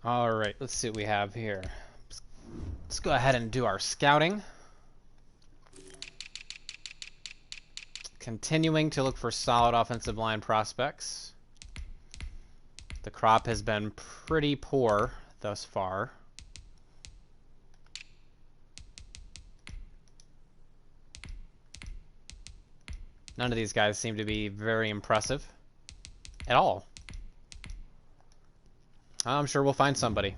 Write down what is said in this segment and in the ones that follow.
Alright, let's see what we have here. Let's go ahead and do our scouting. Continuing to look for solid offensive line prospects. The crop has been pretty poor thus far. None of these guys seem to be very impressive at all. I'm sure we'll find somebody.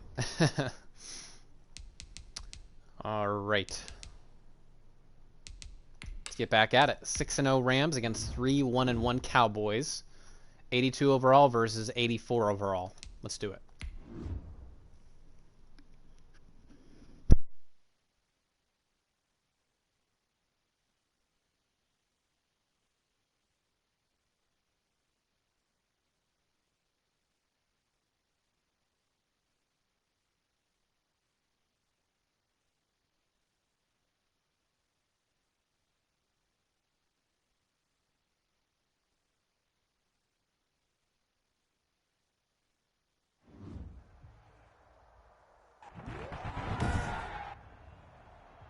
Alright. Let's get back at it. 6-0 Rams against 3-1-1 Cowboys. 82 overall versus 84 overall. Let's do it.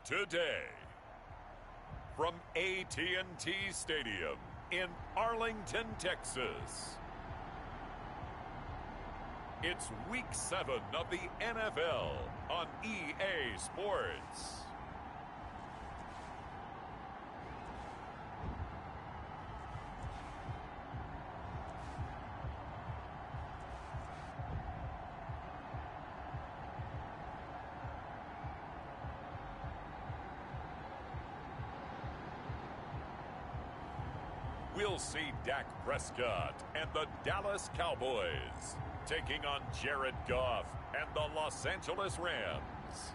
Today, from E10 Stadium in Arlington, Texas, it's Week 7 of the NFL on EA Sports. We'll see Dak Prescott and the Dallas Cowboys taking on Jared Goff and the Los Angeles Rams.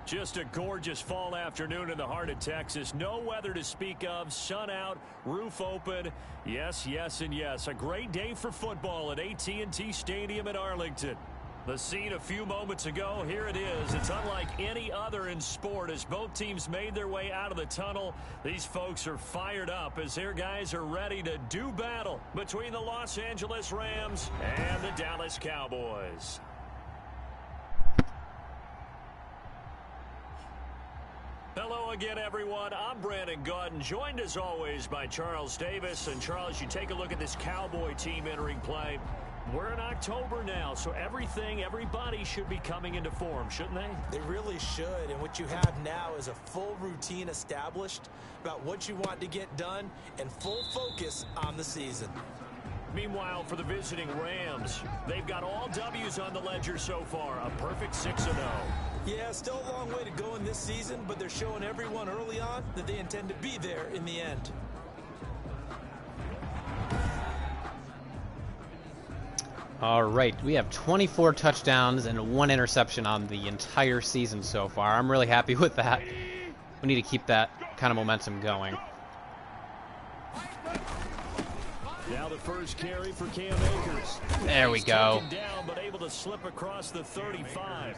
Just a gorgeous fall afternoon in the heart of Texas. No weather to speak of. Sun out, roof open. Yes, yes, and yes. A great day for football at E10 Stadium in Arlington. The scene a few moments ago, here it is. It's unlike any other in sport as both teams made their way out of the tunnel. These folks are fired up as their guys are ready to do battle between the Los Angeles Rams and the Dallas Cowboys. Hello again, everyone. I'm Brandon Gautin, joined as always by Charles Davis. And Charles, you take a look at this Cowboy team entering play. We're in October now, so everybody should be coming into form, shouldn't they? They really should, and what you have now is a full routine established about what you want to get done and full focus on the season. Meanwhile, for the visiting Rams, they've got all W's on the ledger so far, a perfect 6-0. Yeah, still a long way to go in this season, but they're showing everyone early on that they intend to be there in the end. All right, we have 24 touchdowns and 1 interception on the entire season so far. I'm really happy with that. We need to keep that kind of momentum going. Now the first carry for Cam Akers. There we go. Down, but able to slip across the 35.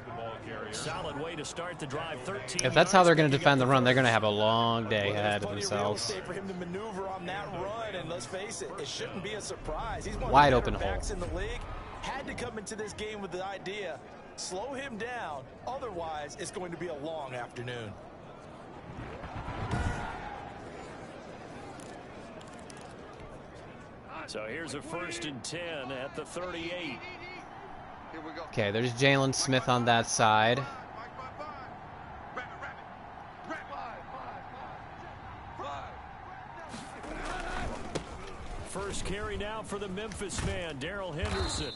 Solid way to start the drive. 13. If that's how they're going to defend the run, they're going to have a long day ahead of themselves. For him to maneuver on that run, and let's face it, it shouldn't be a surprise. He's one wide of the open better hole backs in the league. Had to come into this game with the idea, slow him down. Otherwise, it's going to be a long afternoon. So here's a 1st and 10 at the 38. Okay, there's Jalen Smith on that side. First carry now for the Memphis man, Darrell Henderson.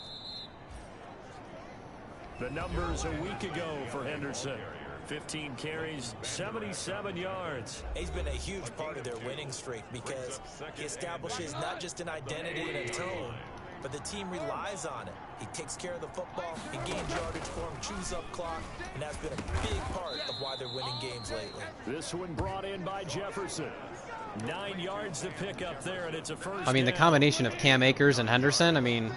The numbers a week ago for Henderson. 15 carries, 77 yards. He's been a huge part of their winning streak because he establishes not just an identity and a tone, but the team relies on it. He takes care of the football, he gains yardage for him, chews up clock, and that's been a big part of why they're winning games lately. This one brought in by Jefferson. 9 yards to pick up there, and it's a first I mean, the down. combination of Cam Akers and Henderson, I mean,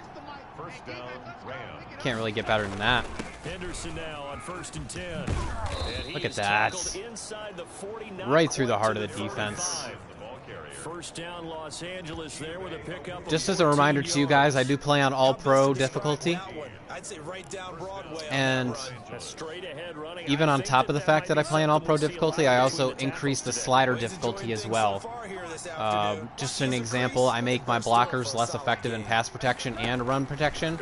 can't really get better than that. Henderson now on 1st and 10. And Look at that. Right through the heart of the defense. First down, Los Angeles there with a pickup. Just as a reminder to you guys, I do play on all-pro difficulty. And even on top of the fact that I play on all-pro difficulty, I also increase the slider difficulty as well. Just an example, I make my blockers less effective in pass protection and run protection.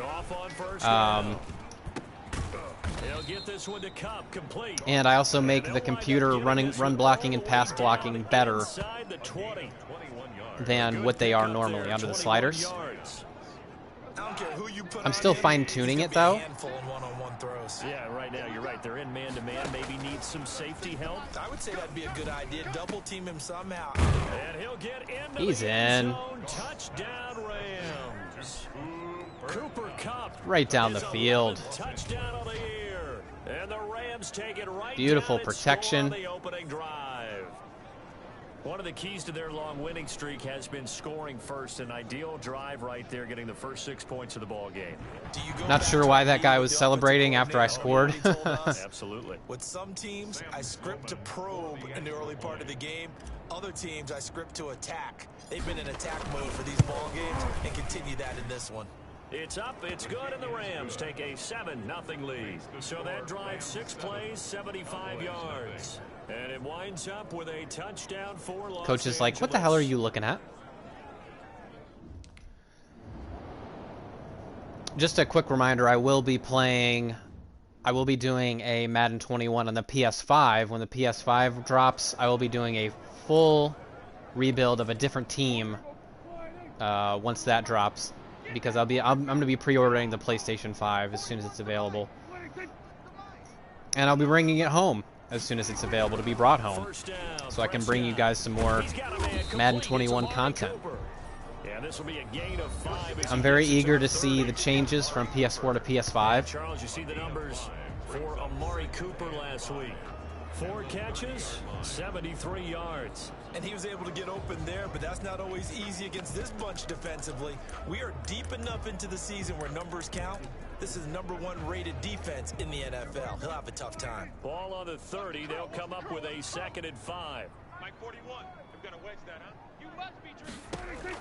And I also make the computer run blocking and pass blocking better than what they are normally under the sliders. I'm still fine-tuning it, though. Yeah, right now, you're right. They're in man-to-man. Maybe need some safety help. I would say that'd be a good idea. Double team him somehow. And he'll get into He's the end in. zone. Touchdown, Rams. Cooper Kupp. Right down the field. Touchdown of the year. And the Rams take it right Beautiful down and protection. score on the opening drive. One of the keys to their long winning streak has been scoring first. An ideal drive right there, getting the first 6 points of the ball game. Not sure why that guy was celebrating after I scored. Absolutely. With some teams, I script to probe in the early part of the game. Other teams, I script to attack. They've been in attack mode for these ball games and continue that in this one. It's up, it's good, and the Rams take a 7-0 lead. So that drive, 6 plays, 75 yards. And it winds up with a touchdown for Los Coach is like, what the hell are you looking at? Just a quick reminder, I will be doing a Madden 21 on the PS5. When the PS5 drops, I will be doing a full rebuild of a different team once that drops, because I'm going to be pre-ordering the PlayStation 5 as soon as it's available. And I'll be bringing it home as soon as it's available to be brought home, so I can bring you guys some more Madden 21 content. I'm very eager to see the changes from PS4 to PS5. Charles, you see the numbers for Amari Cooper last week. 4 catches, 73 yards. And he was able to get open there, but that's not always easy against this bunch defensively. We are deep enough into the season where numbers count. This is #1 rated defense in the NFL. He'll have a tough time. Ball on the 30. They'll come up with a 2nd and 5. Mike 41. I'm going to wedge that, huh? You must be true.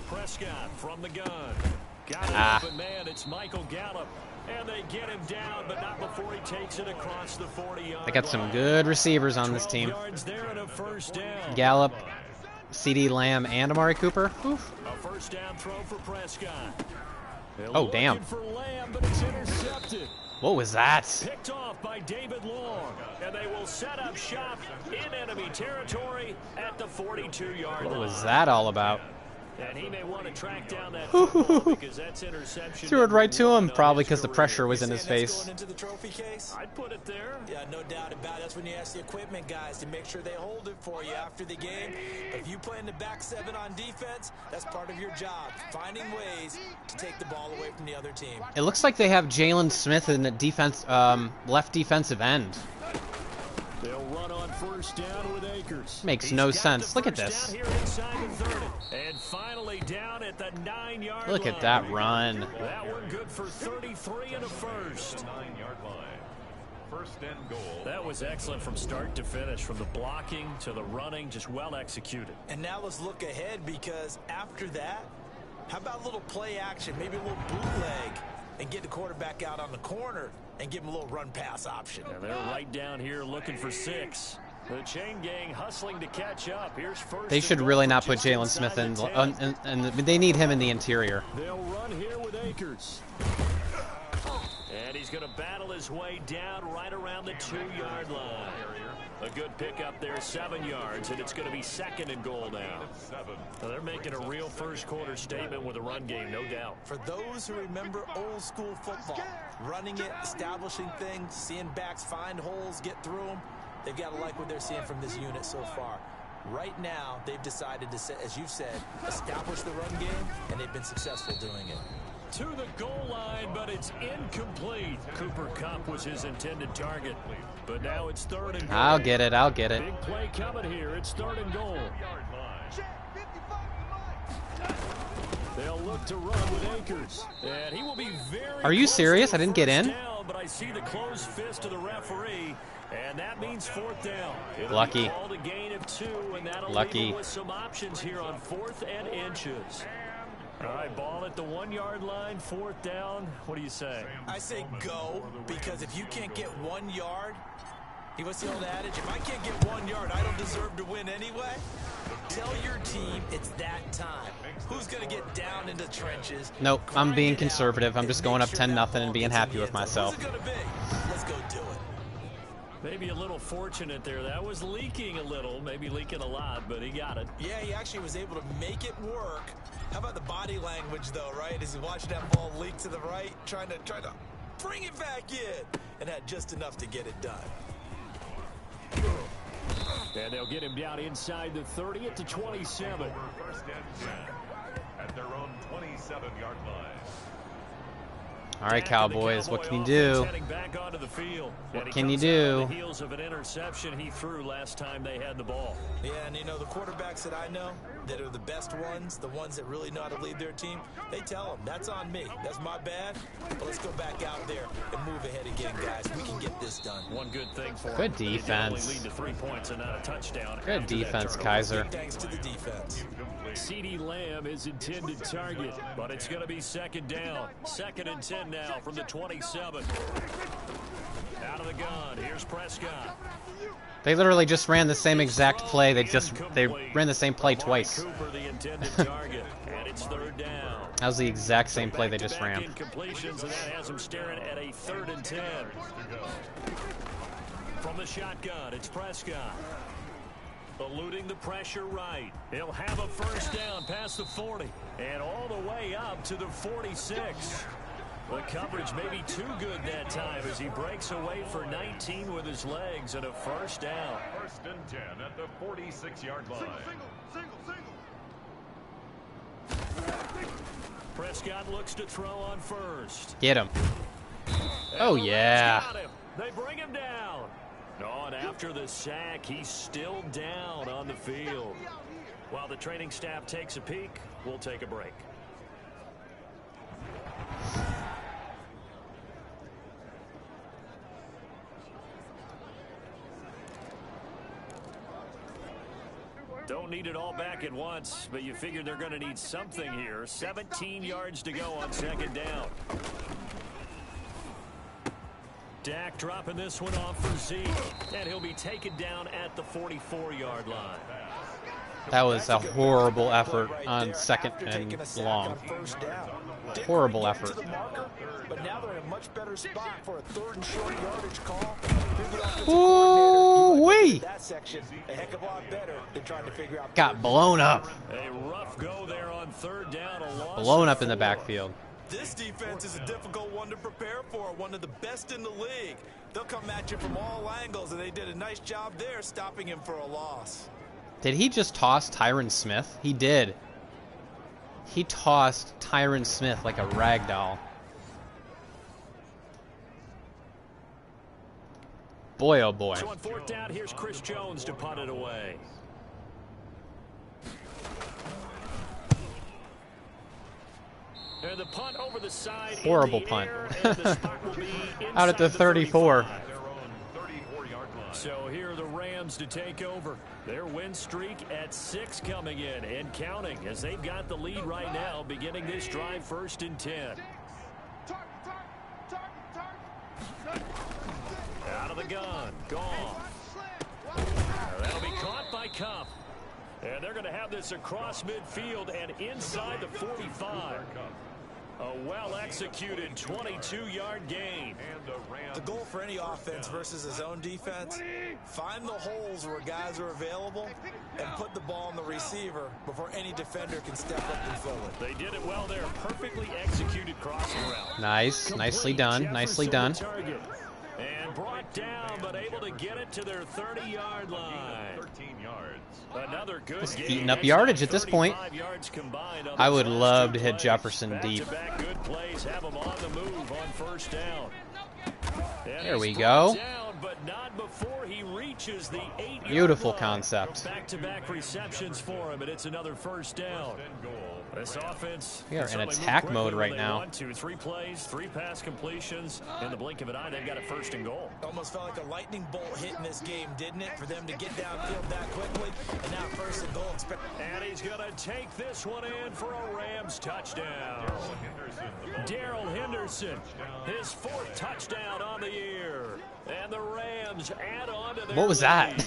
Prescott from the gun. Got an open man. It's Michael Gallup. And they get him down, but not before he takes it across the 40-yard I got some good receivers on this team. There and a first down. Gallup, CD Lamb, and Amari Cooper. Oof. A first down throw for Prescott. Oh, damn. For Lamb, but it's intercepted. What was that? Picked off by David Long, and they will set up shop in enemy territory at the 42-yard line. What was that all about? And he may want to track down that football because that's interception. Threw it right to him, probably because the pressure was in his face. Going into the trophy case? I'd put it there. Yeah, no doubt about it. That's when you ask the equipment guys to make sure they hold it for you after the game. If you play in the back 7 on defense, that's part of your job, finding ways to take the ball away from the other team. It looks like they have Jalen Smith in the defense, left defensive end. They'll run on first down with Akers. Makes no sense. Look at this. Down here inside the 30. And finally down at the 9-yard line. Look at that run. That one good for 33 and a first. 9-yard line. First and goal. That was excellent from start to finish, from the blocking to the running, just well executed. And now let's look ahead, because after that, how about a little play action, maybe a little bootleg, and get the quarterback out on the corner and give him a little run-pass option. And they're right down here looking for 6. The chain gang hustling to catch up. Here's first. They should really not put Jalen Smith in, and they need him in the interior. They'll run here with Akers. And he's going to battle his way down right around the 2-yard line. A good pickup there, 7 yards, and it's going to be 2nd and goal now. So they're making a real first-quarter statement with a run game, no doubt. For those who remember old-school football, running it, establishing things, seeing backs find holes, get through them, they've got to like what they're seeing from this unit so far. Right now, they've decided to, as you said, establish the run game, and they've been successful doing it. To the goal line, but it's incomplete. Cooper Kupp was his intended target, but now it's 3rd and goal. I'll get it. I'll get it. Big play coming here. It's 3rd and goal. They'll look to run with Akers, and he will be very. Are you serious? I didn't get in? down, but I see the closed fist of the referee, and that means fourth down. It'll Lucky. be called a gain of 2, and that'll Lucky. leave them with some options here on 4th and inches. All right, ball at the 1-yard line, fourth down. What do you say? I say go, because if you can't get 1 yard, what's the old adage? If I can't get 1 yard, I don't deserve to win anyway. Tell your team it's that time. Who's going to get down into the trenches? Nope, I'm being conservative. I'm just going up 10-0 and being happy with myself. Who's it going to be? Let's go do it. Maybe a little fortunate there. That was leaking a little, maybe leaking a lot, but he got it. Yeah, he actually was able to make it work. How about the body language, though, right? As he watched that ball leak to the right, trying to bring it back in, and had just enough to get it done. And they'll get him down inside the 30 at the 27. First and 10 at their own 27-yard line. All right, Cowboys, what can you do? What can you do? The heels of an interception he threw last time they had the ball. Yeah, and you know, the quarterbacks that I know that are the best ones, the ones that really know how to lead their team, they tell them, that's on me. That's my bad. But let's go back out there and move ahead again, guys. We can get this done. One good thing for Good them. defense. They lead to 3 points and not a touchdown. Good defense, Kaiser. Thanks to the defense. CeeDee Lamb is intended target, but it's going to be second down. 2nd and 10 now from the 27. Out of the gun, here's Prescott. They literally just ran the same exact play. They ran the same play twice. Cooper, the intended target, and it's 3rd down. That was the exact same play they just ran. Incompletions, and that has them staring at a 3rd and 10. From the shotgun, it's Prescott. Eluding the pressure right. He'll have a first down past the 40 and all the way up to the 46. The coverage may be too good that time as he breaks away for 19 with his legs and a first down. First and 10 at the 46-yard line. Prescott looks to throw on first. Get him. Oh, yeah. They bring him down. Oh, and after the sack, he's still down on the field. While the training staff takes a peek, we'll take a break. Don't need it all back at once, but you figure they're going to need something here. 17 yards to go on 2nd down. Dak dropping this one off for Zeke, and he'll be taken down at the 44-yard line. That was a horrible effort on 2nd and long. Horrible effort. But now they're in a much better spot for a 3rd and short yardage call. Ooh-wee! That section a heck of a lot better than trying to figure out. Got blown up. A rough go there on 3rd down. A loss Blown up of in the 4. backfield. This defense is a difficult one to prepare for, one of the best in the league. They'll come at you from all angles, and they did a nice job there stopping him for a loss. Did he just toss Tyron Smith? He did. He tossed Tyron Smith like a rag doll. Boy, oh boy. So on 4th down, here's Chris Jones to punt it away. And the punt over the side. Horrible punt. Out at the 34. So here are the Rams to take over. Their win streak at 6 coming in and counting as they've got the lead right now beginning this drive 1st and 10. Out of the gun. Gone. That'll be caught by Cup. And they're going to have this across midfield and inside the 45. A well-executed 22-yard gain. The goal for any offense versus his own defense, find the holes where guys are available and put the ball on the receiver before any defender can step up and fill it. They did it well there. Perfectly executed crossing route. Nice. Nicely done. Nicely done. And brought down, but able to get it to their 30-yard line. 13 yards. Another good game. Eating up yardage at this point. I would love to hit plays. Jefferson deep. Back-to-back good plays have him on the move on 1st down. And There we he's go. brought down, but not before he reaches the 8-yard Beautiful line. concept. Back-to-back receptions for him, and it's another 1st down. And goal This offense We are in certainly moved attack quickly mode when right they now. want to. 3 plays, 3 pass completions. In the blink of an eye, they've got a 1st and goal. Almost felt like a lightning bolt hit in this game, didn't it? For them to get downfield that quickly, and now 1st and goal. And he's going to take this one in for a Rams touchdown. Darrell Henderson, his 4th touchdown on the year. And the Rams add on to their What was that?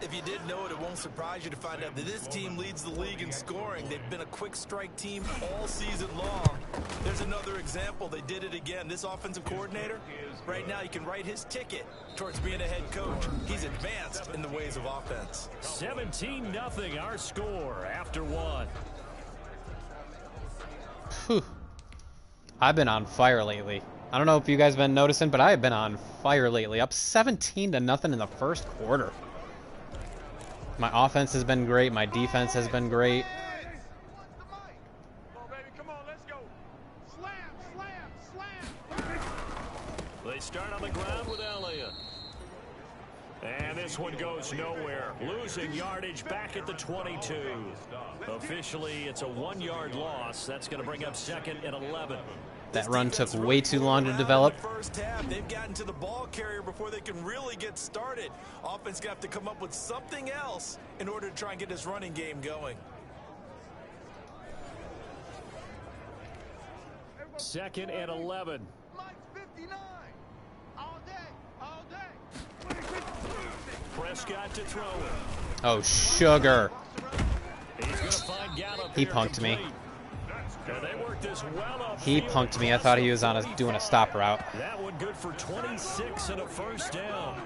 If you didn't know it, it won't surprise you to find out that this team leads the league in scoring. They've been a quick strike team all season long. There's another example. They did it again. This offensive coordinator, right now, you can write his ticket towards being a head coach. He's advanced in the ways of offense. 17-0 our score after 1. Whew. I've been on fire lately. I don't know if you guys have been noticing, but I have been on fire lately. Up 17-0 in the 1st quarter. My offense has been great. My defense has been great. Come on, baby, come on, let's go. Slam. They start on the ground with Elliott. And this one goes nowhere. Losing yardage back at the 22. Officially, it's a 1-yard loss. That's going to bring up 2nd and 11. That run took way too long to develop. First half, they've gotten to the ball carrier before they can really get started. Offense got to come up with something else in order to try and get this running game going. 2nd and 11. Mike 59. All day. Prescott to throw it. Oh, sugar. He's going to find Gallup. He punked me. And they work this well up. He punked me. I thought he was on doing a stop route. That one good for 26 and a 1st down.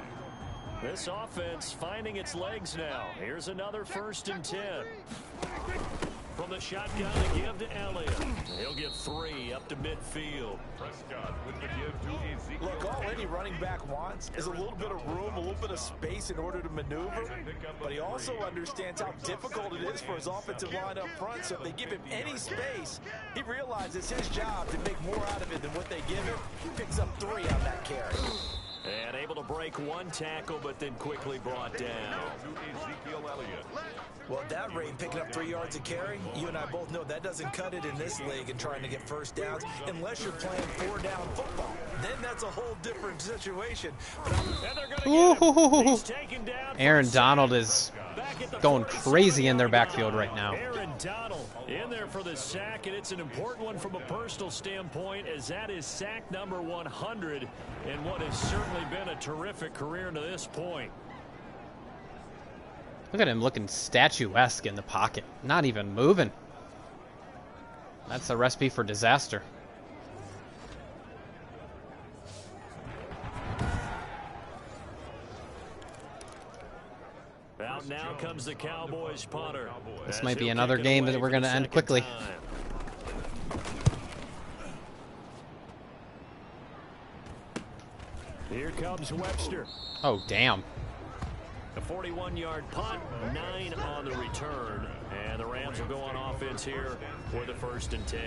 This offense finding its legs now. Here's another 1st and 10. From the shotgun to give to Elliott. He'll get 3 up to midfield. Prescott with the give to Ezekiel. Look, all any running back wants is a little bit of room, a little bit of space in order to maneuver. But he also understands how difficult it is for his offensive line up front. So if they give him any space, he realizes his job to make more out of it than what they give him. He picks up 3 on that carry. And able to break 1 tackle, but then quickly brought down. To Ezekiel Elliott. Well, at that rate, picking up 3 yards a carry, you and I both know that doesn't cut it in this league and trying to get 1st downs unless you're playing 4-down football. Then that's a whole different situation. Ooh. Aaron Donald is going crazy in their backfield right now. Aaron Donald in there for the sack, and it's an important one from a personal standpoint, as that is sack number 100 in what has certainly been a terrific career to this point. Look at him looking statuesque in the pocket. Not even moving. That's a recipe for disaster. Out now comes the Cowboys punter. This might be another game that we're going to end quickly. Here comes Webster. Oh, damn. A 41-yard punt, 9 on the return. And the Rams will go on offense here for the 1st and 10.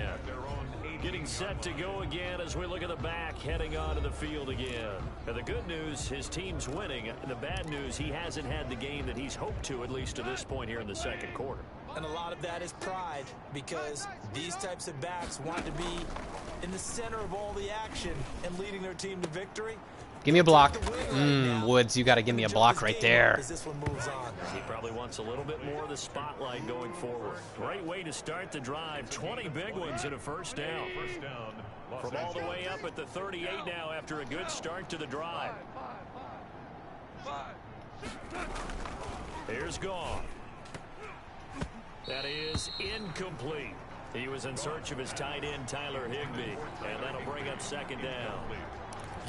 Getting set to go again as we look at the back, heading onto the field again. Now, the good news, his team's winning. The bad news, he hasn't had the game that he's hoped to, at least to this point here in the 2nd quarter. And a lot of that is pride, because these types of backs want to be in the center of all the action and leading their team to victory. Give me a block. Woods, you got to give me a block right there. This one moves on. He probably wants a little bit more of the spotlight going forward. Great way to start the drive. 20 big ones and a 1st down. From all the way up at the 38 now after a good start to the drive. Here's Goff. That is incomplete. He was in search of his tight end, Tyler Higbee, and that'll bring up 2nd down.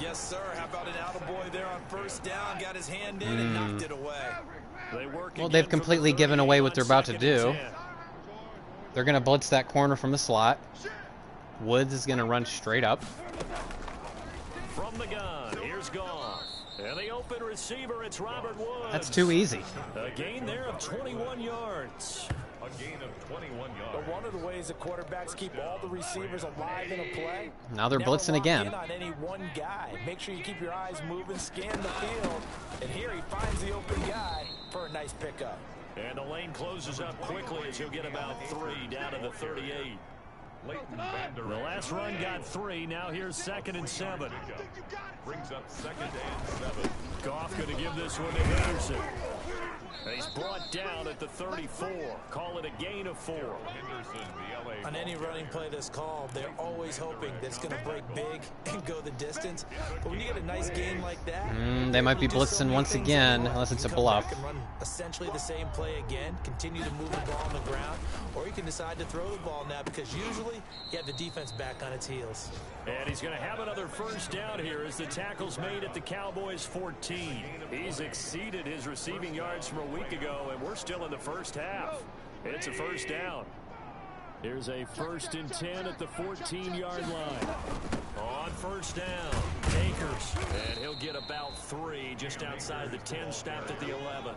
Yes, sir. How about an attaboy there on 1st down? Got his hand in and knocked it away. Well, they've completely given away what they're about to do. They're going to blitz that corner from the slot. Woods is going to run straight up. From the gun, here's Goff. And the open receiver, it's Robert Woods. That's too easy. A gain there of 21 yards. A gain of 21 yards. But one of the ways that quarterbacks keep all the receivers alive in a play. Now they're blitzing again. Never lock in on any one guy. Make sure you keep your eyes moving, scan the field. And here he finds the open guy for a nice pickup. And the lane closes up quickly as he'll get about 3 down to the 38. The last run got 3. Now here's 2nd and 7. Brings up 2nd and 7. Goff going to give this one to Henderson. And he's brought down at the 34. Call it a gain of 4. On any running play that's called, they're always hoping that it's going to break big and go the distance. But when you get a nice game like that, They might be blitzing once again, unless it's a bluff. And run essentially the same play again, continue to move the ball on the ground, or you can decide to throw the ball now because usually you have the defense back on its heels. And he's going to have another first down here as the tackle's made at the Cowboys' 14. He's exceeded his receiving yards from a week ago, and we're still in the first half. It's a first down. Here's a 1st and 10 at the 14-yard line. On first down, Akers, and he'll get about 3 just outside the 10, stopped at the 11.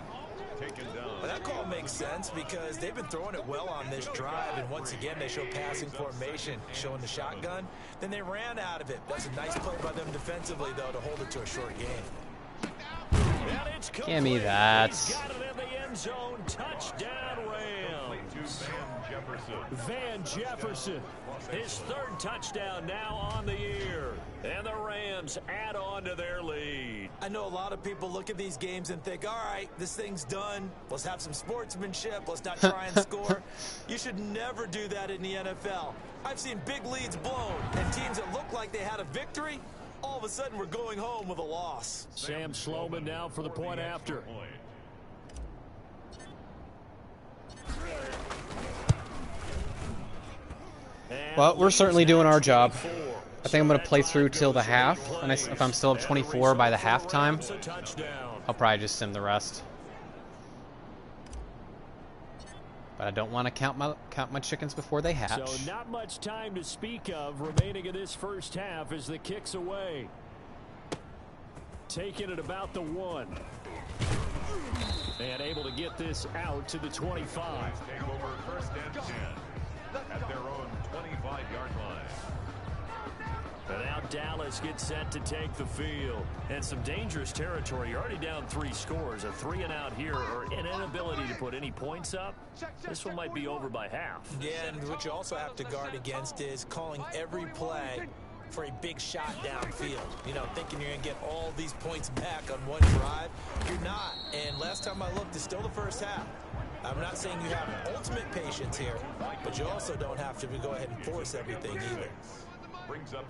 Well, that call makes sense because they've been throwing it well on this drive, and once again they show passing formation, showing the shotgun. Then they ran out of it. That's a nice play by them defensively, though, to hold it to a short game. Give me that. He's got it in the end zone. Touchdown, Rams. Van Jefferson, his 3rd touchdown now on the year. And the Rams add on to their lead. I know a lot of people look at these games and think, all right, this thing's done. Let's have some sportsmanship. Let's not try and score. You should never do that in the NFL. I've seen big leads blown and teams that look like they had a victory, all of a sudden we're going home with a loss. Sam Sloman now for the point after. Well, we're certainly doing our job. I think I'm going to play through till the half, and if I'm still up 24 by the halftime, I'll probably just sim the rest. But I don't want to count my chickens before they hatch. So not much time to speak of remaining in this first half as the kick's away. Taking it about the 1. And able to get this out to the 25. Take over 1st and 10 at their own 25-yard line. And now Dallas gets set to take the field. And some dangerous territory. You're already down 3 scores. A 3-and-out here, or an inability to put any points up. This one might be over by half. Yeah, and what you also have to guard against is calling every play for a big shot downfield. You know, thinking you're going to get all these points back on one drive. You're not. And last time I looked, it's still the first half. I'm not saying you have ultimate patience here, but you also don't have to go ahead and force everything either.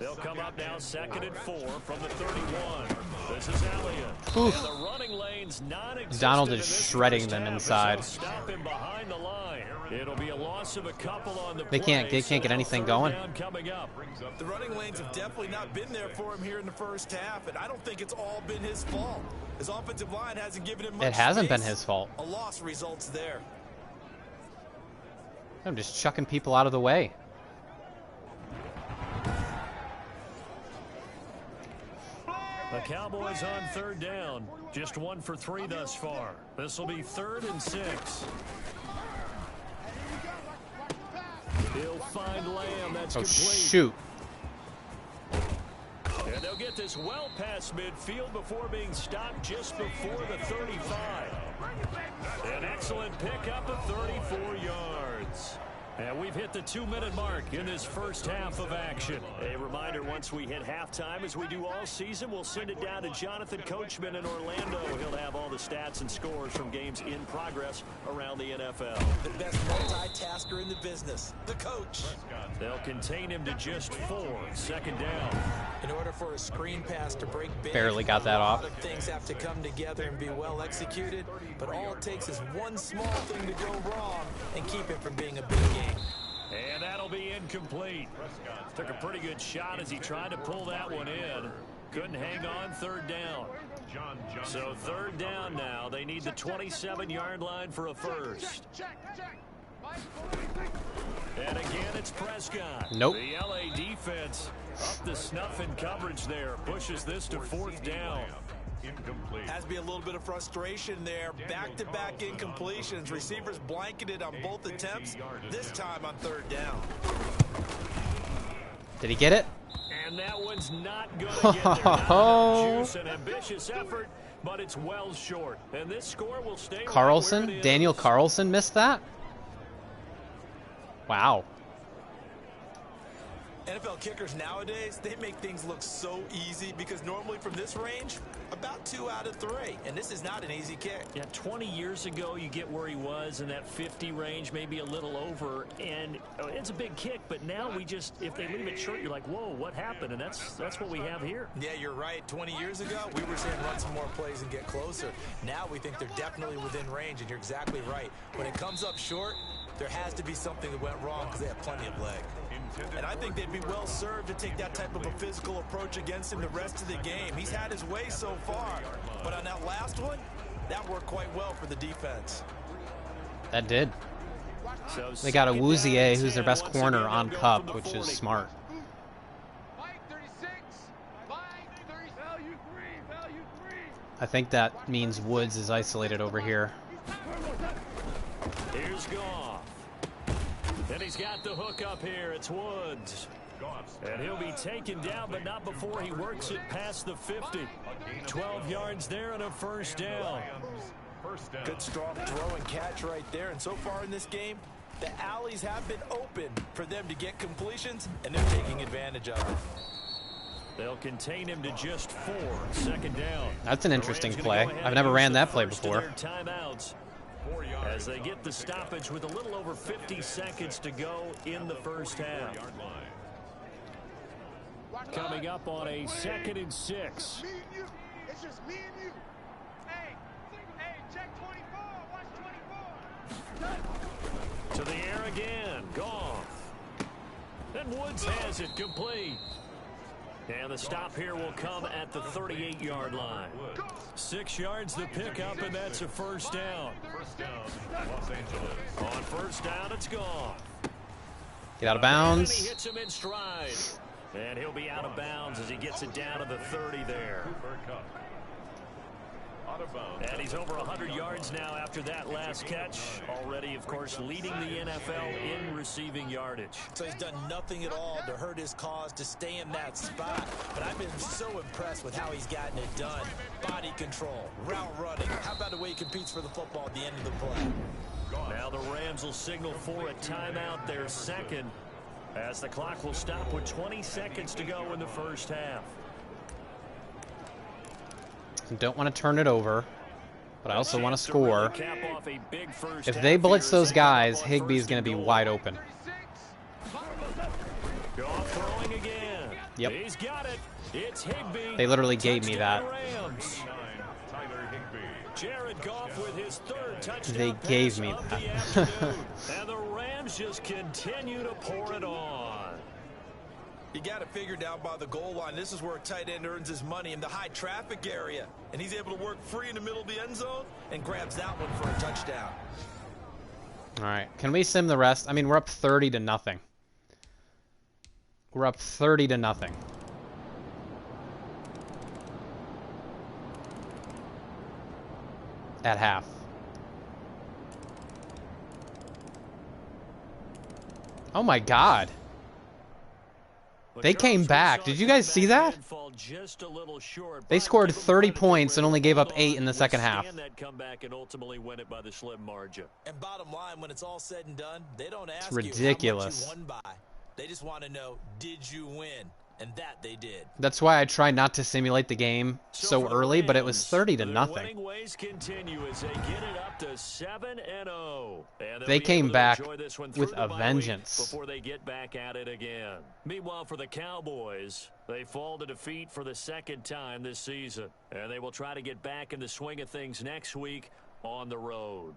They'll come up now 2nd and 4 from the 31. This is Elliott. Oof. And the running lane's non-existent. Donald is shredding them inside. Stop him behind the line. It'll be a loss of a couple on the They can't get anything going. Coming up. The running lanes have definitely not been there for him here in the first half, and I don't think it's all been his fault. His offensive line hasn't given him much It hasn't been space. his fault. A loss results there. I'm just chucking people out of the way. The Cowboys on 3rd down. Just 1 for 3 thus far. This will be 3rd and 6. He'll find Lamb. That's complete. Shoot. And they'll get this well past midfield before being stopped just before the 35. An excellent pickup of 34 yards. And we've hit the 2-minute mark in this first half of action. A reminder, once we hit halftime, as we do all season, we'll send it down to Jonathan Coachman in Orlando. He'll have all the stats and scores from games in progress around the NFL. The best multitasker in the business, the coach. They'll contain him to just 4. 2nd down. In order for a screen pass to break big, Barely got that off. A lot of things have to come together and be well executed, but all it takes is one small thing to go wrong and keep it from being a big game. And that'll be incomplete. Took a pretty good shot as he tried to pull that one in. Couldn't hang on 3rd down. So 3rd down now. They need the 27-yard line for a first. And again, it's Prescott. Nope. The LA defense up the snuff in coverage there. Pushes this to 4th down. Incomplete. Has to be a little bit of frustration there. Back-to-back incompletions. Receivers blanketed on both attempts, this time on 3rd down. Did he get it? And that one's not going to get there. Juice, an ambitious effort but it's well short. And this score will stay right Carlson? where it Daniel is. Carlson missed that? Wow. NFL kickers nowadays, they make things look so easy because normally from this range, about 2 out of 3. And this is not an easy kick. Yeah, 20 years ago, you get where he was in that 50 range, maybe a little over, and it's a big kick, but now we just, if they leave it short, you're like, whoa, what happened? And that's what we have here. Yeah, you're right. 20 years ago, we were saying run some more plays and get closer. Now we think they're definitely within range, and you're exactly right. When it comes up short, there has to be something that went wrong because they have plenty of leg. And I think they'd be well served to take that type of a physical approach against him the rest of the game. He's had his way so far, but on that last one, that worked quite well for the defense. That did. So They got a second down Woozier, and who's their 10. best Once corner again, on they'll go Cup, from the which is 40. smart. Mike 36. Mike 30. Value 3. Value 3. I think that means Woods is isolated over here. Here's Goff. And he's got the hook up here. It's Woods. And he'll be taken down, but not before he works it past the 50. 12 yards there and a first down. Good strong throw and catch right there. And so far in this game, the alleys have been open for them to get completions, and they're taking advantage of it. They'll contain him to just 4. Second down. That's an The interesting Rams play. gonna go ahead I've and never use ran the that play first of before. their timeouts as they get the stoppage with a little over 50 seconds to go in the first half. Coming up on a 2nd and 6. Me and you. It's just me and you. Hey, check 24. Watch 24. To the air again. Goff. And Woods has it complete. And the stop here will come at the 38-yard line. 6 yards the pickup, and that's a first down. Los Angeles. On first down, it's Goff. Get out of And he bounds. hits him in stride. And he'll be out of bounds as he gets it down to the 30 there. Out of bounds. And he's over 100 yards now after that last catch. Already, of course, leading the NFL in receiving yardage. So he's done nothing at all to hurt his cause to stay in that spot. But I've been so impressed with how he's gotten it done. Body control, route running. How about the way he competes for the football at the end of the play? Now the Rams will signal for a timeout, their second, as the clock will stop with 20 seconds to go in the first half. Don't want to turn it over, but I also want to Chance really score. cap off a big first If half they blitz here as those they come up guys, on Higbee's first going and to be goal. wide open. 36. Goff throwing again. Yep. He's got it. It's Higbee. They literally gave me that. Touchdown Rams. Tyler Higbee. Jared Goff with his 3rd touchdown They pass gave me of that. the afternoon. And the Rams just continue to pour it on. You got to figure down by the goal line. This is where a tight end earns his money in the high traffic area. And he's able to work free in the middle of the end zone and grabs that one for a touchdown. All right. Can we sim the rest? I mean, we're up 30-0. We're up 30-0. At half. Oh my God. They came back. Did you guys see that? They scored 30 points and only gave up 8 in the second half. That comeback and ultimately win it by the slim margin. And bottom line, when it's all said and done, they don't ask ridiculous. you how much you won by. They just want to know, did you win? And that they did. That's why I try not to simulate the game so for the early, but it was Rams, 30-0. their winning ways continue as they get it up to 7-0. And they'll They be came able to back enjoy this one with through the a bye week vengeance. before they get back at it again. Meanwhile, for the Cowboys, they fall to defeat for the 2nd time this season, and they will try to get back in the swing of things next week on the road.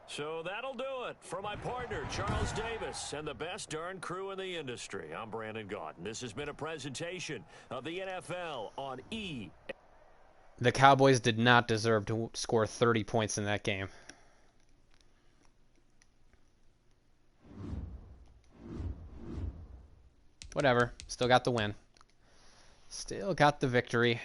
So that'll do it for my partner, Charles Davis, and the best darn crew in the industry. I'm Brandon Gaudin. This has been a presentation of the NFL on E. The Cowboys did not deserve to score 30 points in that game. Whatever. Still got the win. Still got the victory.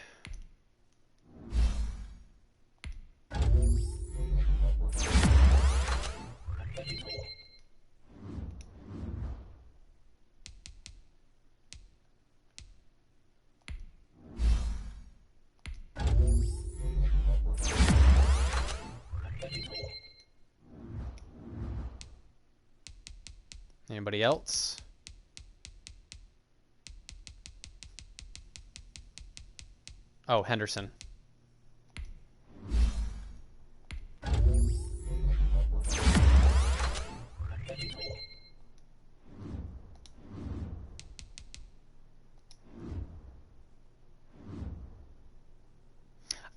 Anybody else? Oh, Henderson.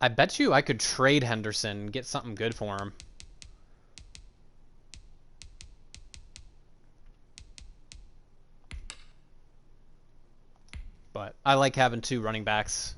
I bet you I could trade Henderson and get something good for him. But I like having 2 running backs.